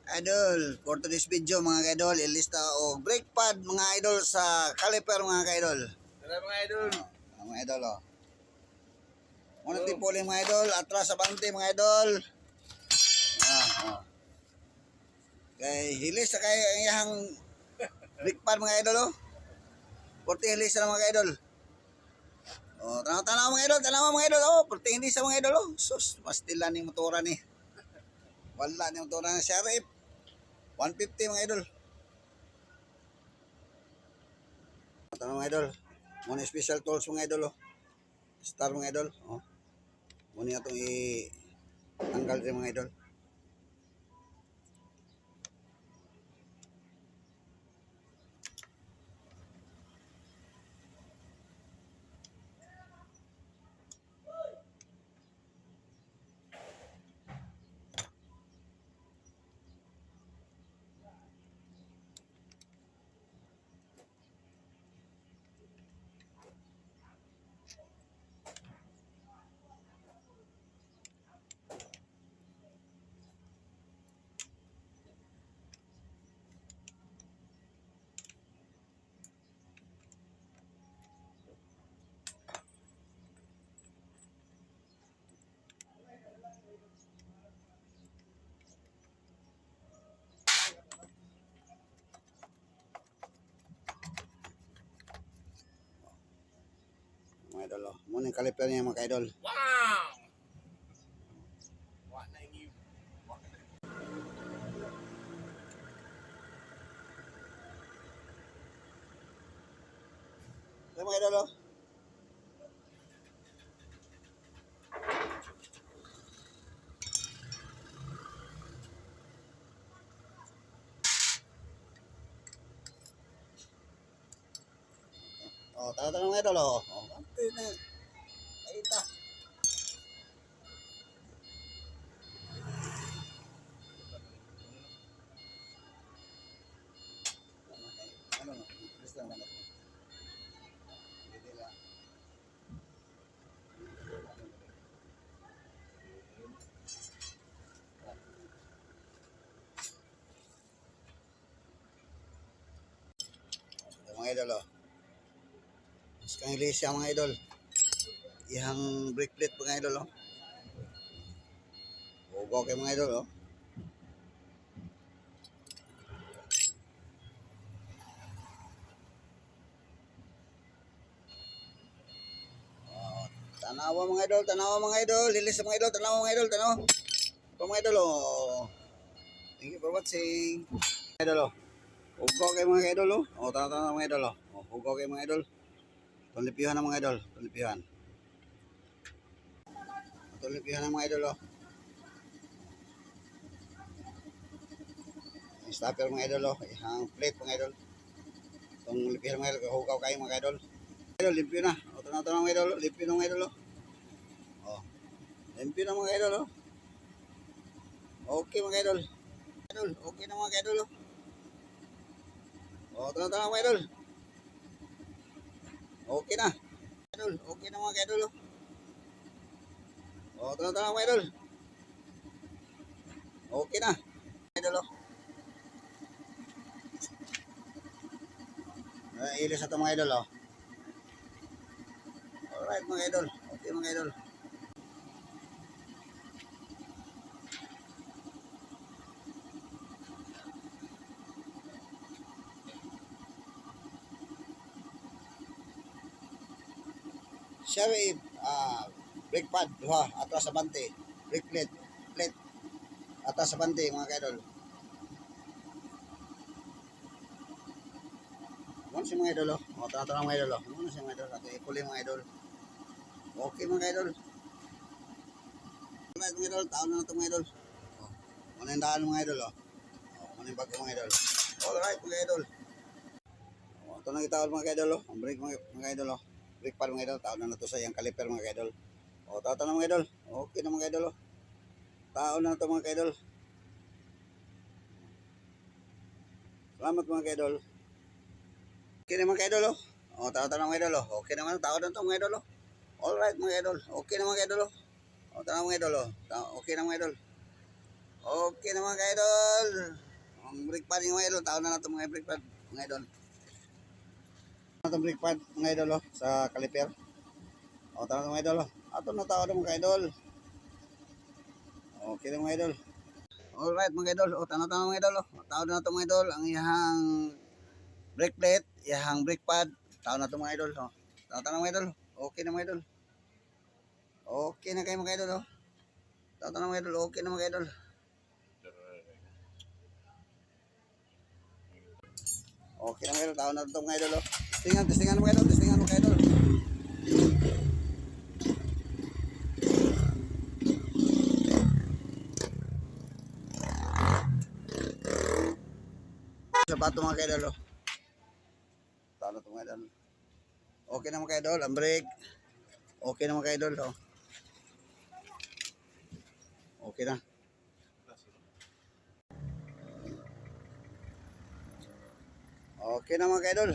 Idol, for today's video mga kaidol, ilista o brake pad mga idol sa caliper mga kaidol. Tara mga idol. Mga idol o. Muna tipuli mga idol, atras sa bante mga idol. Kay hilis sa kay iyang brake pad mga idol o. Porte hilis na mga idol. O, tanaw mga idol, tanaw mga idol o. Porte hindi sa mga idol o. Sus, pastilan ni motora ni. Wala ni motora ni Sheriff. 150 mga idol. Tanaw mga idol. Muna special tools mga idol o. Star mga idol. O. Muna itong i-tanggal rin mga idol. Mga idol o. Muna yung caliper niya mga idol. Wow! Wala na yung Mga idol o. O, tara mga idol o. O, ay ita. Ano no? Gusto lang natin. Hindi lang. Mga idol o. Mas kang ilisya mga idol. Ihang brake plate mga idol o. Ugaw kayo mga idol o. Tanawa mga idol, lilis mga idol, tanawa mga idol, tanawa. Ito mga idol o. Thank you for watching. Idol o. Ugaw kayo mga idol o. O, tanawa mga idol o. Ugaw kayo mga idol. Tulipihan na mga idol, tulipihan. Tulipihan na mga idol o. Stopper mga idol o. Ihang plate mga idol. Itong lipihan mga idol, hugaw kayo mga idol. Idol, limpyo na. O, tanaw mga idol, limpyo na mga idol o. O, limpyo na mga idol o. Okay mga idol. Idol, okay na mga idol o. O, tanaw mga idol. Okay na. Idol, okay na mga idol o. O, tanaw mga idol. Okay na. Idol o. Ilis na ito mga idol o. Alright mga idol. Okay mga idol. Sheriff, brake pad, duha, atras sa bante, brake plate, atras sa bante mga kaidol. Muna si mga idol o. O, tanaw mga idol o. Muna si mga idol. Ato ipuli mga idol. Okay mga idol. Alright mga idol, taon na ito mga idol. O, muna yung daan mga idol o. O, muna yung bago mga idol. Alright mga idol. O, ito na itawal mga idol o. Ang brake mga idol o. Brake pad mga idol, taon na ito sa iyang caliper mga idol. O, taon na mga idol. Okay na mga idol o. Taon na ito mga idol. Salamat mga idol. Okay naman mga idol o. O, taon na mga idol o. Okay naman, taon na ito mga idol o. Alright mga idol. Okay na mga idol o. O, tanaw mga idol o. Okay na mga idol. Okay na mga ka-idol. Ang brake pad yung mga idol. Taon na natin mga brake pad mga idol. Itong brake pad mga idol oh, sa caliper. O taon na mga idol oh. Ato na taon na mga ka-idol. Okay na mga idol. Alright mga idol. O taon na mga idol oh. Taon na ito mga idol. Ang ihang brake plate, ihang brake pad. Taon na ito mga idol oh. Taon na mga idol. Okay na mga idol. Okay na kayo mga idol oh. Taon na mga idol. Okay na mga idol. Okay na mga idol, tao na ito mga idol. Oh. Testingan mga idol, testingan mga idol. Sapato mga idol. Oh. Tao na ito mga idol. Okay na mga idol, ang brake. Okay na mga idol. Oh. Okay na. Okay na mga idol.